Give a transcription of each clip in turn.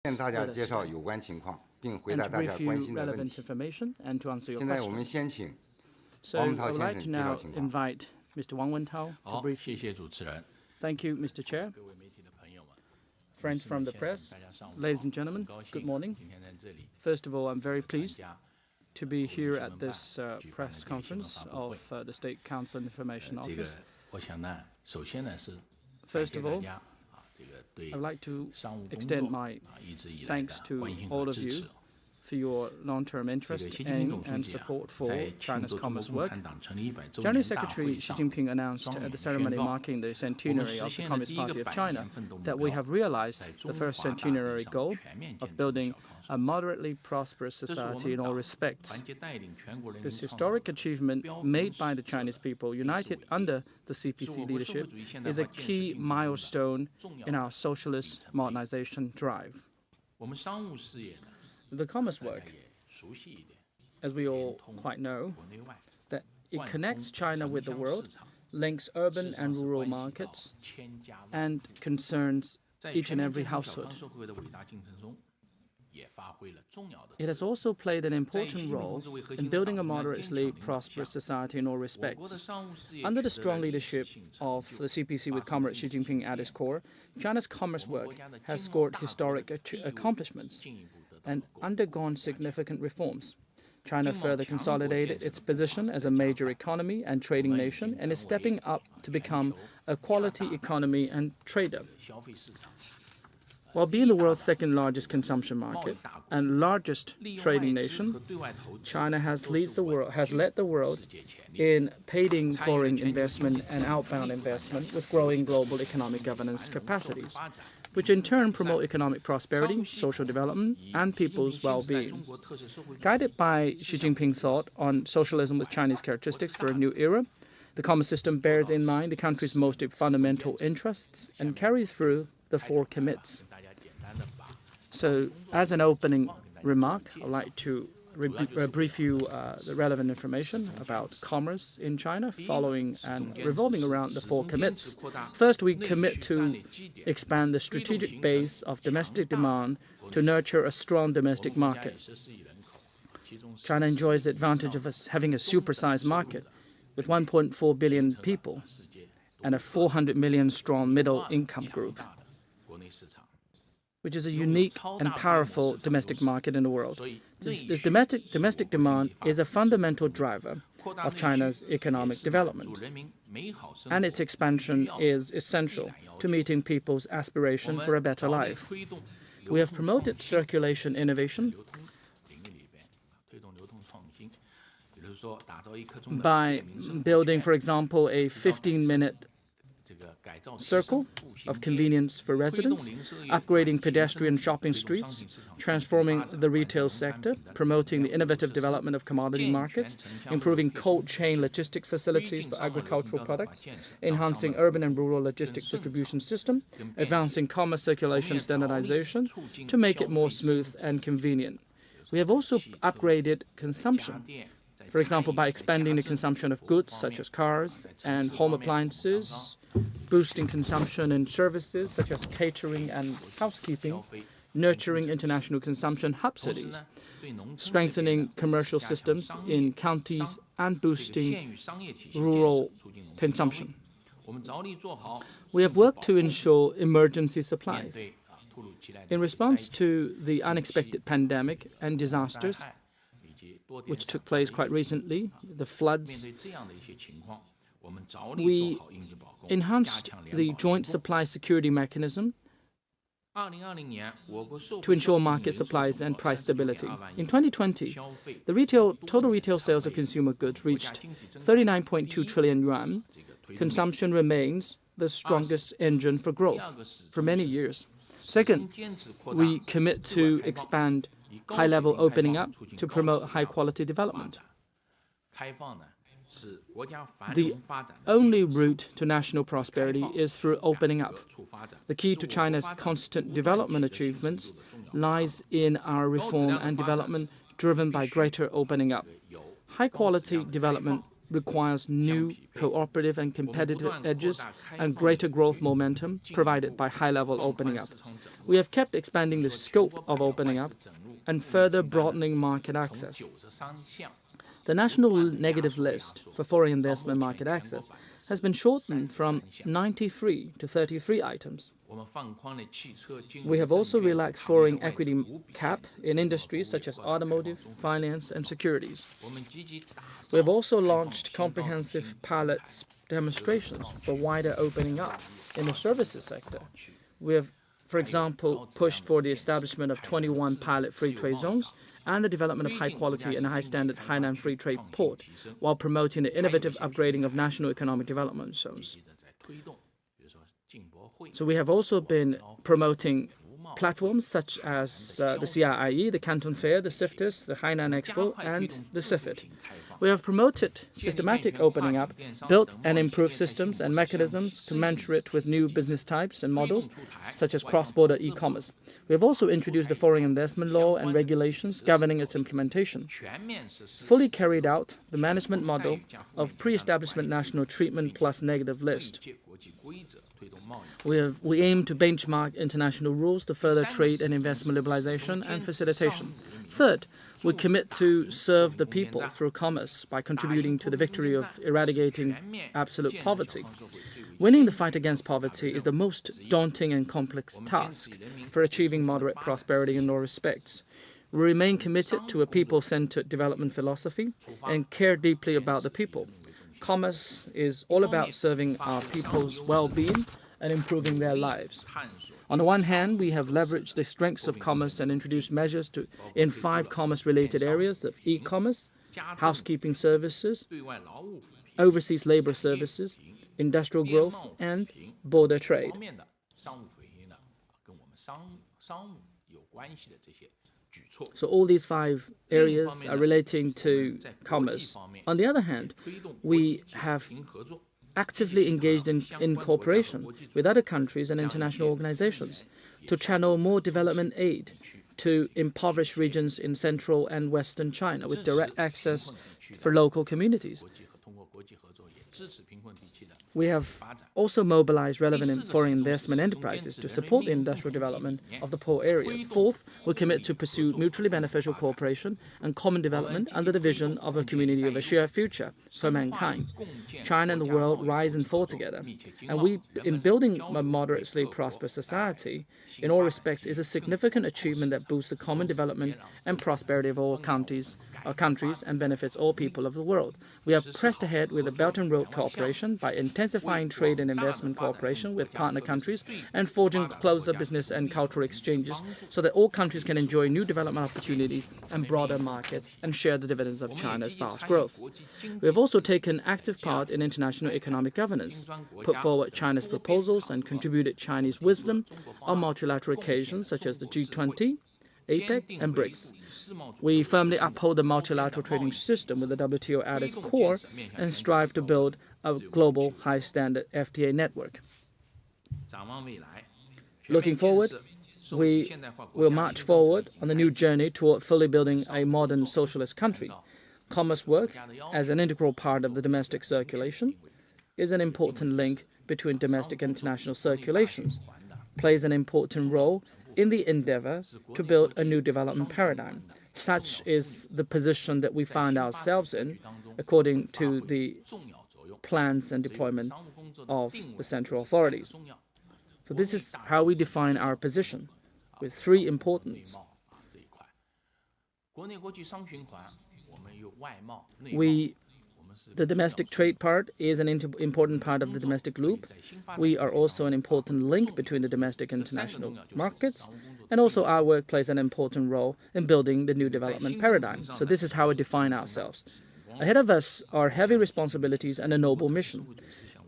with us today, and to brief you relevant information and to answer your questions. So I would like to now invite Mr. Wang Wentao to brief you. Thank you, Mr. Chair. Friends from the press, ladies and gentlemen, good morning. First of all, I'm very pleased to be here at this press conference of the State Council Information Office. First of all, I would like to extend my thanks to all of you for your long-term interest in and support for China's commerce work. General Secretary Xi Jinping announced at the ceremony marking the centenary of the Communist Party of China that we have realized the first centenary goal of building a moderately prosperous society in all respects. This historic achievement made by the Chinese people, united under the CPC leadership, is a key milestone in our socialist modernization drive. The commerce work, as we all quite know, that it connects China with the world, links urban and rural markets, and concerns each and every household. It has also played an important role in building a moderately prosperous society in all respects. Under the strong leadership of the CPC with Comrade Xi Jinping at its core, China's commerce work has scored historic accomplishments and undergone significant reforms. China further consolidated its position as a major economy and trading nation and is stepping up to become a quality economy and trader. While being the world's second-largest consumption market and largest trading nation, China has led the world in paying foreign investment and outbound investment with growing global economic governance capacities, which in turn promote economic prosperity, social development, and people's well-being. Guided by Xi Jinping's thought on socialism with Chinese characteristics for a new era, the commerce system bears in mind the country's most fundamental interests and carries through the four commits. So, as an opening remark, I'd like to brief you the relevant information about commerce in China, following and revolving around the four commits. First, we commit to expand the strategic base of domestic demand to nurture a strong domestic market. China enjoys the advantage of having a supersized market with 1.4 billion people and a 400 million strong middle-income group, which is a unique and powerful domestic market in the world. This domestic demand is a fundamental driver of China's economic development, and its expansion is essential to meeting people's aspiration for a better life. We have promoted circulation innovation by building, for example, a 15-minute circle of convenience for residents, upgrading pedestrian shopping streets, transforming the retail sector, promoting the innovative development of commodity markets, improving cold chain logistic facilities for agricultural products, enhancing urban and rural logistics distribution system, advancing commerce circulation standardization to make it more smooth and convenient. We have also upgraded consumption, for example, by expanding the consumption of goods such as cars and home appliances, boosting consumption in services such as catering and housekeeping, nurturing international consumption hub cities, strengthening commercial systems in counties, and boosting rural consumption. We have worked to ensure emergency supplies. In response to the unexpected pandemic and disasters, which took place quite recently, the floods, we enhanced the joint supply security mechanism to ensure market supplies and price stability. In 2020, the total retail sales of consumer goods reached 39.2 trillion yuan. Consumption remains the strongest engine for growth for many years. Second, we commit to expand high-level opening up to promote high-quality development. The only route to national prosperity is through opening up. The key to China's constant development achievements lies in our reform and development driven by greater opening up. High-quality development requires new cooperative and competitive edges and greater growth momentum provided by high-level opening up. We have kept expanding the scope of opening up and further broadening market access. The national negative list for foreign investment market access has been shortened from 93 to 33 items. We have also relaxed foreign equity cap in industries such as automotive, finance, and securities. We have also launched comprehensive pilot demonstrations for wider opening up in the services sector. We have, for example, pushed for the establishment of 21 pilot free trade zones and the development of high-quality and high-standard Hainan Free Trade Port, while promoting the innovative upgrading of national economic development zones. So we have also been promoting platforms such as the CIIE, the Canton Fair, the CIFTIS, the Hainan Expo, and the CIFIT. We have promoted systematic opening up, built and improved systems and mechanisms commensurate with new business types and models, such as cross-border e-commerce. We have also introduced the foreign investment law and regulations governing its implementation, fully carried out the management model of pre-establishment national treatment plus negative list. We aim to benchmark international rules to further trade and investment liberalization and facilitation. Third, we commit to serve the people through commerce by contributing to the victory of eradicating absolute poverty. Winning the fight against poverty is the most daunting and complex task for achieving moderate prosperity in all respects. We remain committed to a people-centered development philosophy and care deeply about the people. Commerce is all about serving our people's well-being and improving their lives. On the one hand, we have leveraged the strengths of commerce and introduced measures in 5 commerce-related areas of e-commerce, housekeeping services, overseas labor services, industrial growth, and border trade. So all these 5 areas are relating to commerce. On the other hand, we have actively engaged in cooperation with other countries and international organizations to channel more development aid to impoverished regions in central and western China with direct access for local communities. We have also mobilized relevant foreign investment enterprises to support the industrial development of the poor areas. Fourth, we commit to pursue mutually beneficial cooperation and common development under the vision of a community of a shared future for mankind. China and the world rise and fall together. And in building a moderately prosperous society, in all respects, is a significant achievement that boosts the common development and prosperity of all countries and benefits all people of the world. We have pressed ahead with the Belt and Road cooperation by intensifying trade and investment cooperation with partner countries and forging closer business and cultural exchanges so that all countries can enjoy new development opportunities and broader markets and share the dividends of China's fast growth. We have also taken active part in international economic governance, put forward China's proposals and contributed Chinese wisdom on multilateral occasions such as the G20, APEC, and BRICS. We firmly uphold the multilateral trading system with the WTO at its core and strive to build a global high-standard FTA network. Looking forward, we will march forward on the new journey toward fully building a modern socialist country. Commerce work, as an integral part of the domestic circulation, is an important link between domestic and international circulations, plays an important role in the endeavor to build a new development paradigm. Such is the position that we find ourselves in, according to the plans and deployment of the central authorities. So this is how we define our position, with 3 importance. The domestic trade part is an important part of the domestic loop. We are also an important link between the domestic and international markets, and also our work plays an important role in building the new development paradigm. So this is how we define ourselves. Ahead of us are heavy responsibilities and a noble mission.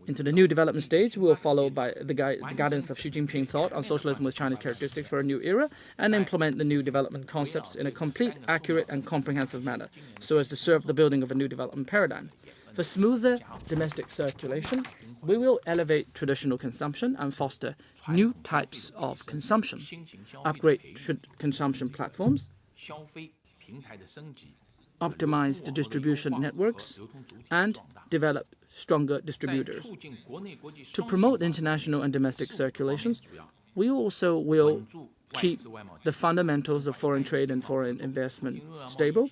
Into the new development stage, we will follow by the guidance of Xi Jinping thought on socialism with Chinese characteristics for a new era and implement the new development concepts in a complete, accurate, and comprehensive manner so as to serve the building of a new development paradigm. For smoother domestic circulation, we will elevate traditional consumption and foster new types of consumption, upgrade consumption platforms, optimize the distribution networks, and develop stronger distributors. To promote international and domestic circulations, we also will keep the fundamentals of foreign trade and foreign investment stable,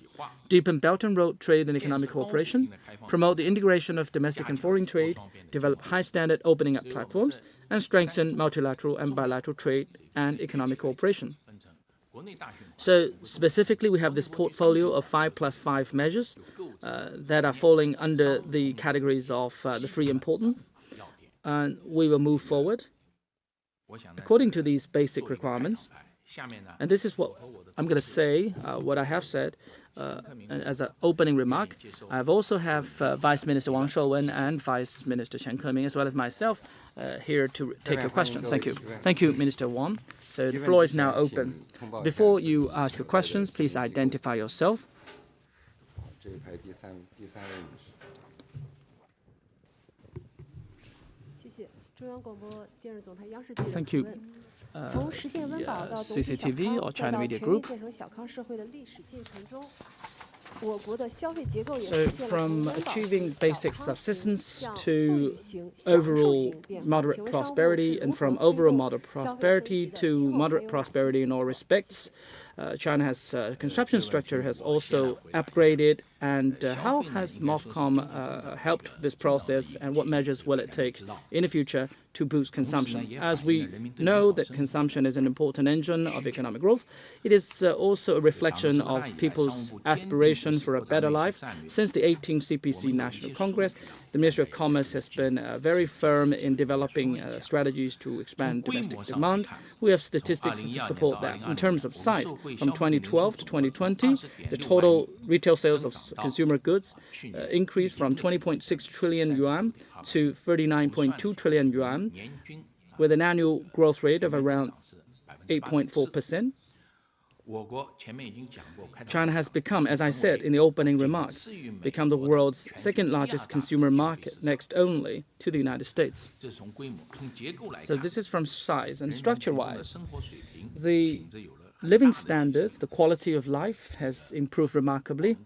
deepen Belt and Road trade and economic cooperation, promote the integration of domestic and foreign trade, develop high-standard opening up platforms, and strengthen multilateral and bilateral trade and economic cooperation. So specifically, we have this portfolio of 5+5 measures that are falling under the categories of the three important, and we will move forward according to these basic requirements. And this is what I'm going to say, what I have said as an opening remark. I also have Vice Minister Wang Shouwen and Vice Minister Chen Keming, as well as myself, here to take your questions. Thank you. Thank you, Minister Wang. So the floor is now open. So before you ask your questions, please identify yourself. Thank you. CCTV or China Media Group. So from achieving basic subsistence to overall moderate prosperity, and from overall moderate prosperity to moderate prosperity in all respects, China's consumption structure has also upgraded. And how has MOFCOM helped this process, and what measures will it take in the future to boost consumption? As we know that consumption is an important engine of economic growth, it is also a reflection of people's aspiration for a better life. Since the 18th CPC National Congress, the Ministry of Commerce has been very firm in developing strategies to expand domestic demand. We have statistics to support that. In terms of size, from 2012 to 2020, the total retail sales of consumer goods increased from 20.6 trillion yuan to 39.2 trillion yuan, with an annual growth rate of around 8.4%. China has become, as I said in the opening remarks, become the world's second largest consumer market, next only to the United States. So this is from size, and structure-wise, the living standards, the quality of life has improved remarkably.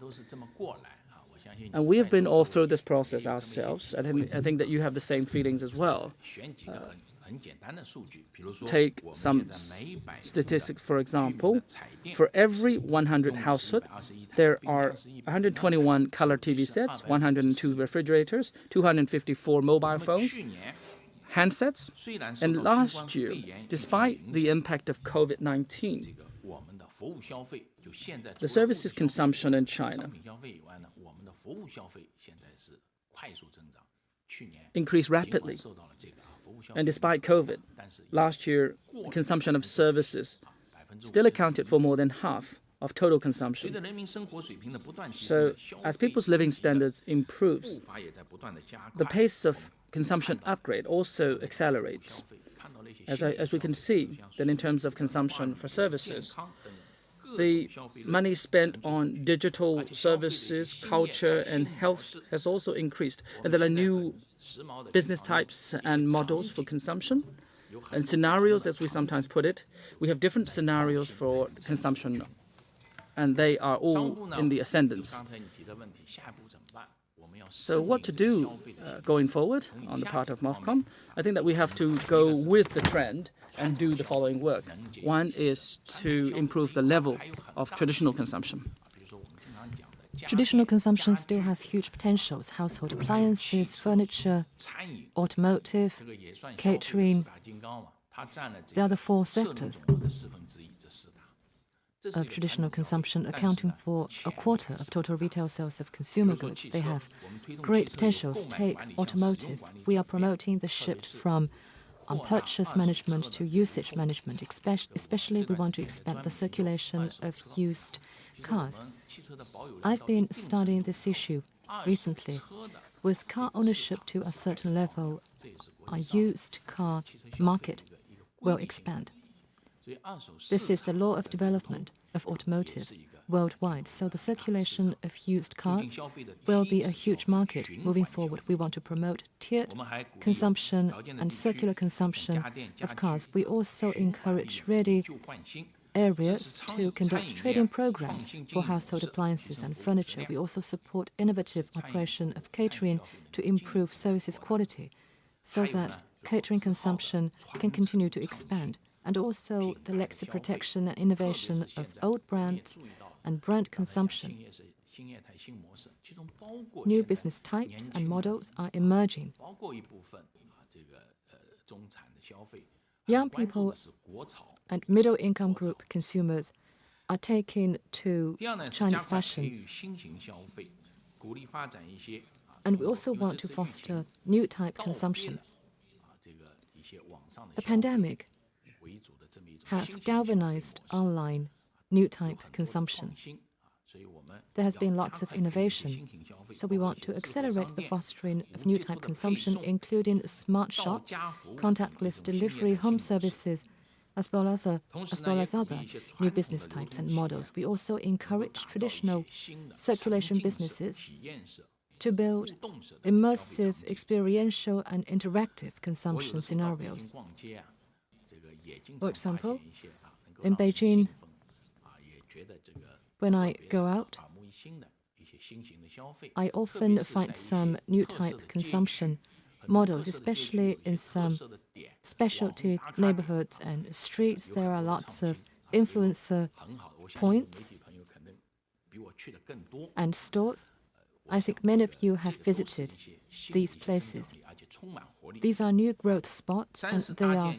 And we have been all through this process ourselves. I think that you have the same feelings as well. Take some statistics, for example. For every 100 households, there are 121 color TV sets, 102 refrigerators, 254 mobile phones, handsets. And last year, despite the impact of COVID-19, the services consumption in China increased rapidly. And despite COVID, last year, consumption of services still accounted for more than half of total consumption. So as people's living standards improves, the pace of consumption upgrade also accelerates. As we can see, that in terms of consumption for services, the money spent on digital services, culture, and health has also increased. And there are new business types and models for consumption. And scenarios, as we sometimes put it, we have different scenarios for consumption, and they are all in the ascendance. So what to do going forward on the part of MOFCOM? I think that we have to go with the trend and do the following work. One is to improve the level of traditional consumption. Traditional consumption still has huge potentials. Household appliances, furniture, automotive, catering. They are the four sectors of traditional consumption, accounting for a quarter of total retail sales of consumer goods. They have great potentials. Take automotive. We are promoting the shift from purchase management to usage management. Especially, we want to expand the circulation of used cars. I've been studying this issue recently. With car ownership to a certain level, a used car market will expand. This is the law of development of automotive worldwide. So the circulation of used cars will be a huge market moving forward. We want to promote tiered consumption and circular consumption of cars. We also encourage ready areas to conduct trading programs for household appliances and furniture. We also support innovative operation of catering to improve services quality so that catering consumption can continue to expand, and also the legacy protection and innovation of old brands and brand consumption. New business types and models are emerging. Young people and middle-income group consumers are taking to Chinese fashion. And we also want to foster new type consumption. The pandemic has galvanized online new type consumption. There has been lots of innovation, so we want to accelerate the fostering of new type consumption, including smart shops, contactless delivery, home services, as well as other new business types and models. We also encourage traditional circulation businesses to build immersive, experiential, and interactive consumption scenarios. For example, in Beijing, when I go out, I often find some new type consumption models, especially in some specialty neighborhoods and streets. There are lots of influencer points and stores. I think many of you have visited these places. These are new growth spots, and they are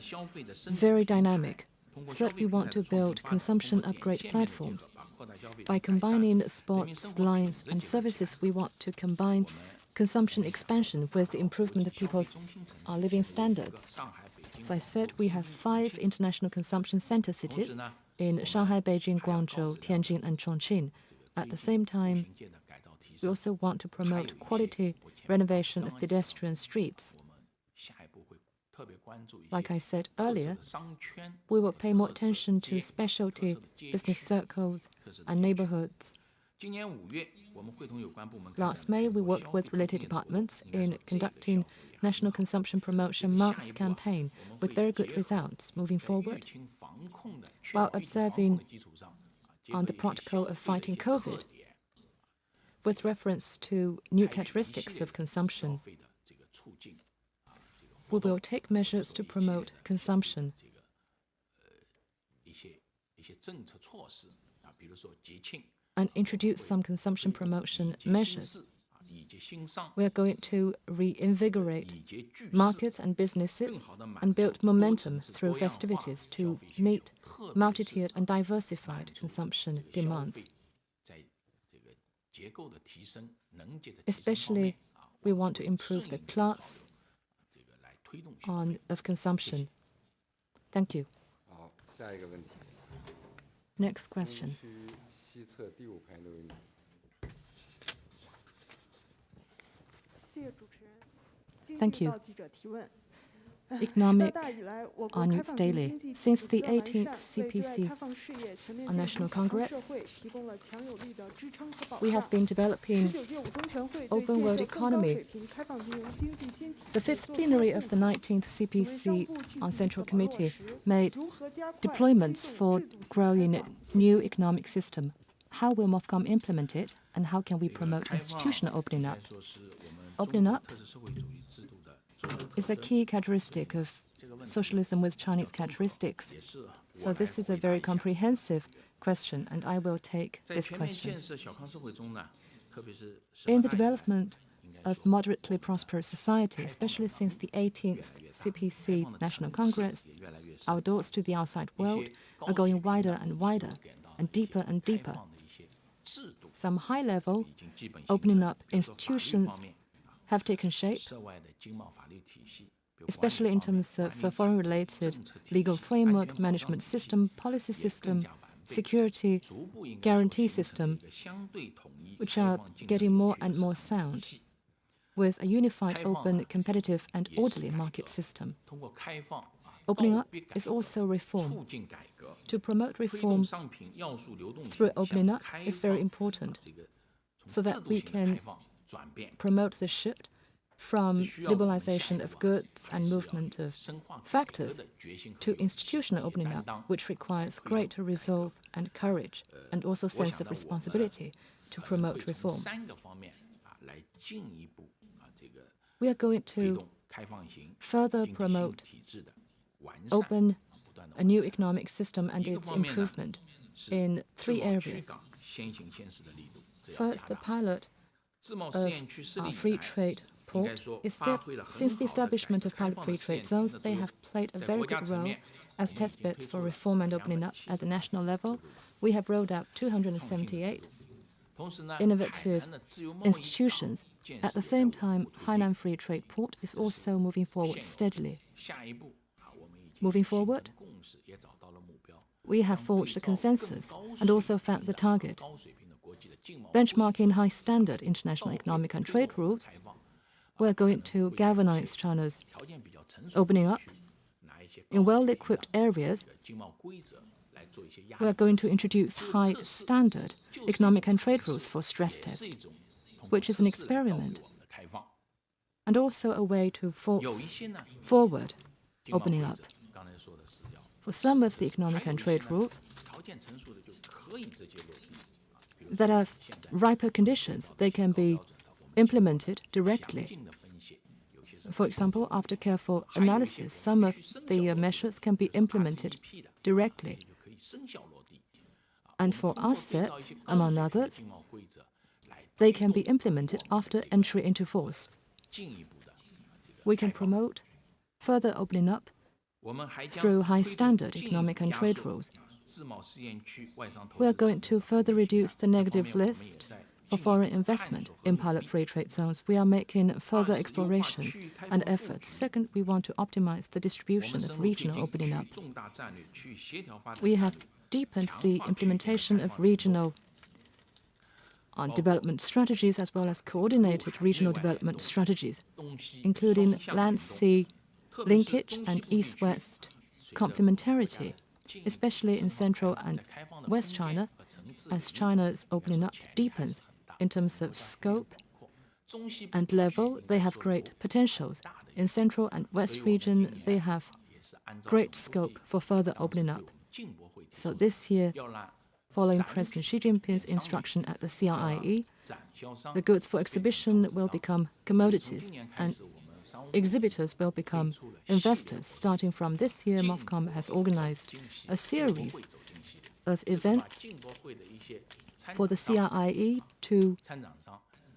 very dynamic. Third, we want to build consumption upgrade platforms. By combining sports lines and services, we want to combine consumption expansion with the improvement of people's living standards. As I said, we have 5 international consumption center cities in Shanghai, Beijing, Guangzhou, Tianjin, and Chongqing. At the same time, we also want to promote quality renovation of pedestrian streets. Like I said earlier, we will pay more attention to specialty business circles and neighborhoods. Last May, we worked with related departments in conducting National Consumption Promotion Month campaign with very good results. Moving forward, while observing on the protocol of fighting COVID, with reference to new characteristics of consumption, we will take measures to promote consumption. And introduce some consumption promotion measures. We are going to reinvigorate markets and businesses and build momentum through festivities to meet multi-tiered and diversified consumption demands. Especially, we want to improve the class of consumption. Thank you. Next question. Thank you. Economic News Daily. Since the 18th CPC National Congress, we have been developing open world economy. The 5th plenary of the 19th CPC Central Committee made deployments for growing new economic system. How will MOFCOM implement it, and how can we promote institutional opening up? Opening up is a key characteristic of socialism with Chinese characteristics. So this is a very comprehensive question, and I will take this question. In the development of moderately prosperous society, especially since the 18th CPC National Congress, our doors to the outside world are going wider and wider and deeper and deeper. Some high-level opening up institutions have taken shape, especially in terms of foreign-related legal framework, management system, policy system, security guarantee system, which are getting more and more sound, with a unified, open, competitive, and orderly market system. Opening up is also reform. To promote reform through opening up is very important, so that we can promote the shift from liberalization of goods and movement of factors to institutional opening up, which requires greater resolve and courage, and also sense of responsibility to promote reform. We are going to further promote open a new economic system and its improvement in 3 areas. First, the pilot of free trade port. Since the establishment of pilot free trade zones, they have played a very good role as testbeds for reform and opening up at the national level. We have rolled out 278 innovative institutions. At the same time, Hainan Free Trade Port is also moving forward steadily. Moving forward, we have forged a consensus and also found the target. Benchmarking high standard international economic and trade rules, we're going to galvanize China's opening up. In well-equipped areas, we're going to introduce high standard economic and trade rules for stress test, which is an experiment and also a way to force forward opening up. For some of the economic and trade rules that have riper conditions, they can be implemented directly. For example, after careful analysis, some of the measures can be implemented directly. And for RCEP, among others, they can be implemented after entry into force. We can promote further opening up through high-standard economic and trade rules. We are going to further reduce the negative list for foreign investment in pilot free trade zones. We are making further explorations and efforts. Second, we want to optimize the distribution of regional opening up. We have deepened the implementation of regional development strategies as well as coordinated regional development strategies, including land-sea linkage and east-west complementarity, especially in Central and West China, as China's opening up deepens in terms of scope and level. They have great potentials. In Central and West region, they have great scope for further opening up. So this year, following President Xi Jinping's instruction at the CRIE, the goods for exhibition will become commodities and exhibitors will become investors. Starting from this year, MOFCOM has organized a series of events for the CRIE to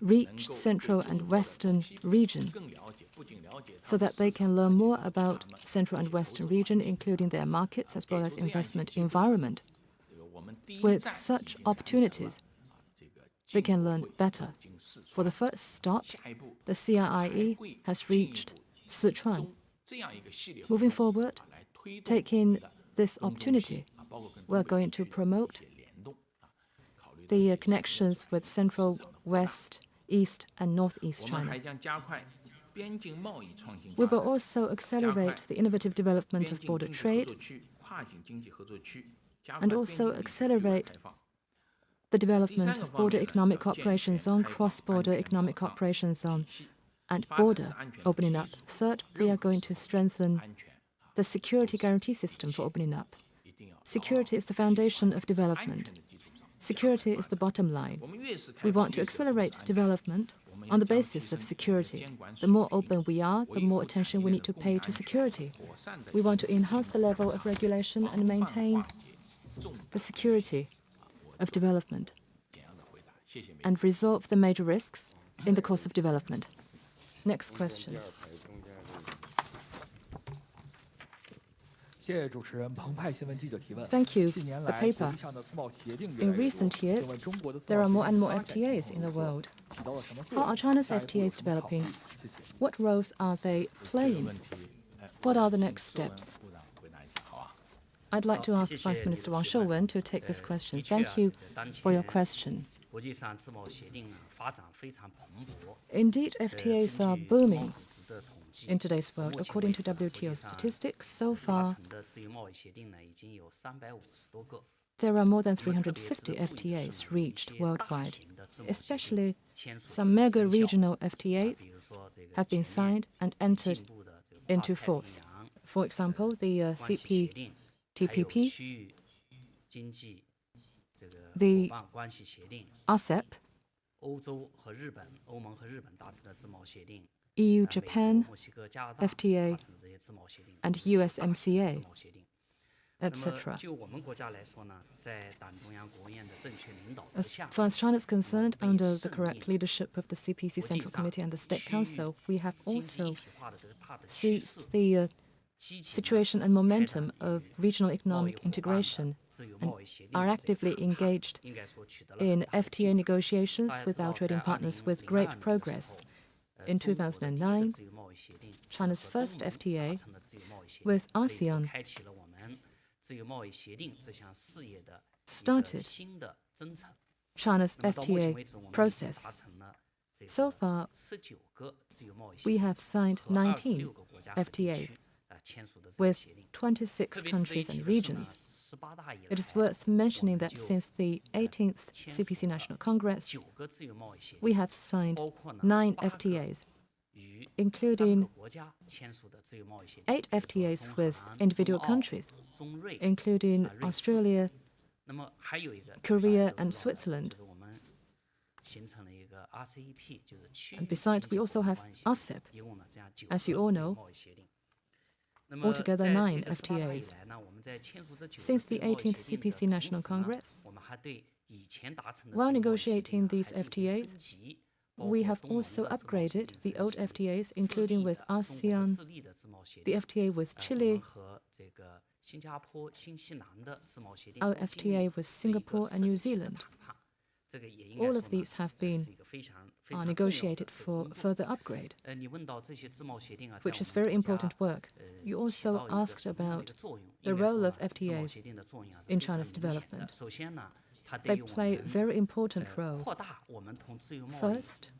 reach Central and Western region so that they can learn more about Central and Western region, including their markets as well as investment environment. With such opportunities, they can learn better. For the first stop, the CRIE has reached Sichuan. Moving forward, taking this opportunity, we're going to promote the connections with Central, West, East, and Northeast China. We will also accelerate the innovative development of border trade and also accelerate the development of border economic cooperation zone, cross-border economic cooperation zone, and border opening up. Third, we are going to strengthen the security guarantee system for opening up. Security is the foundation of development. Security is the bottom line. We want to accelerate development on the basis of security. The more open we are, the more attention we need to pay to security. We want to enhance the level of regulation and maintain the security of development and resolve the major risks in the course of development. Next question. Thank you. The paper. In recent years, there are more and more FTAs in the world. How are China's FTAs developing? What roles are they playing? What are the next steps? I'd like to ask Vice Minister Wang Shouwen to take this question. Thank you for your question. Indeed, FTAs are booming in today's world. According to WTO statistics, so far, There are more than 350 FTAs reached worldwide. Especially some mega regional FTAs have been signed and entered into force. For example, the CPTPP, the RCEP, EU-Japan FTA, and USMCA, etc. As far as China is concerned, under the correct leadership of the CPC Central Committee and the State Council, we have also seized the situation and momentum of regional economic integration and are actively engaged in FTA negotiations with our trading partners with great progress. In 2009, China's first FTA with ASEAN started China's FTA process. So far, we have signed 19 FTAs with 26 countries and regions. It is worth mentioning that since the 18th CPC National Congress, we have signed 9 FTAs, including 8 FTAs with individual countries, including Australia, Korea, and Switzerland. And besides, we also have RCEP. As you all know, altogether 9 FTAs. Since the 18th CPC National Congress, while negotiating these FTAs, we have also upgraded the old FTAs, including with ASEAN, the FTA with Chile, our FTA with Singapore and New Zealand. All of these have been negotiated for further upgrade, which is very important work. You also asked about the role of FTAs in China's development. They play a very important role. First,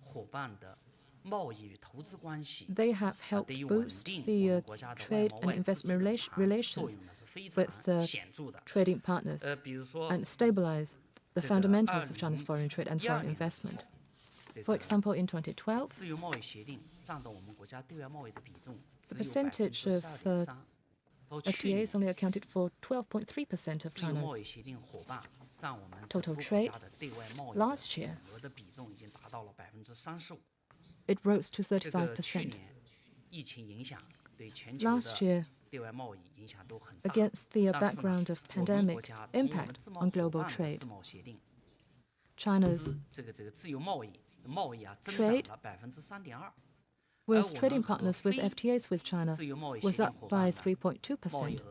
they have helped boost the trade and investment relations with the trading partners and stabilize the fundamentals of China's foreign trade and foreign investment. For example, in 2012, the percentage of FTAs only accounted for 12.3% of China's total trade. Last year, it rose to 35%. Last year, against the background of pandemic impact on global trade, China's trade with trading partners with FTAs with China was up by 3.2%,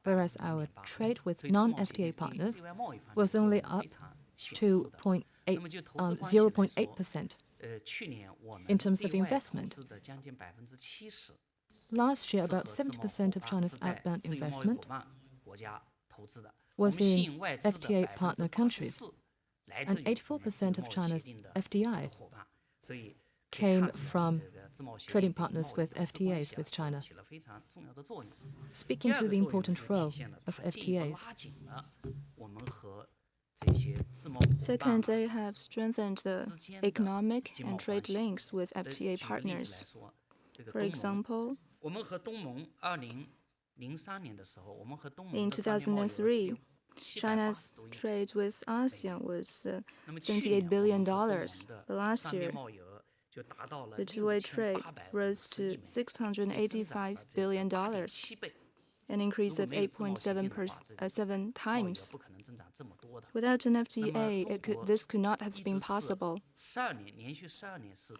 whereas our trade with non-FTA partners was only up to 0.8%. In terms of investment, last year about 70% of China's outbound investment was in FTA partner countries, and 84% of China's FDI came from trading partners with FTAs with China. Speaking to the important role of FTAs, second, they have strengthened the economic and trade links with FTA partners. For example, in 2003, China's trade with ASEAN was $78 billion. But last year, the two-way trade rose to $685 billion, an increase of 8.7 times. Without an FTA, this could not have been possible.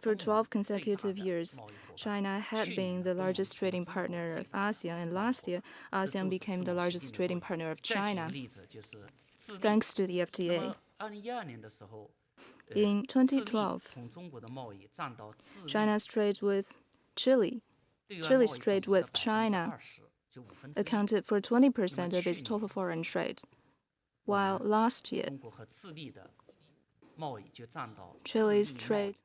For 12 consecutive years, China had been the largest trading partner of ASEAN, and last year, ASEAN became the largest trading partner of China, thanks to the FTA. In 2012, China's trade with Chile's trade with China accounted for 20% of its total foreign trade, while last year, Chile's trade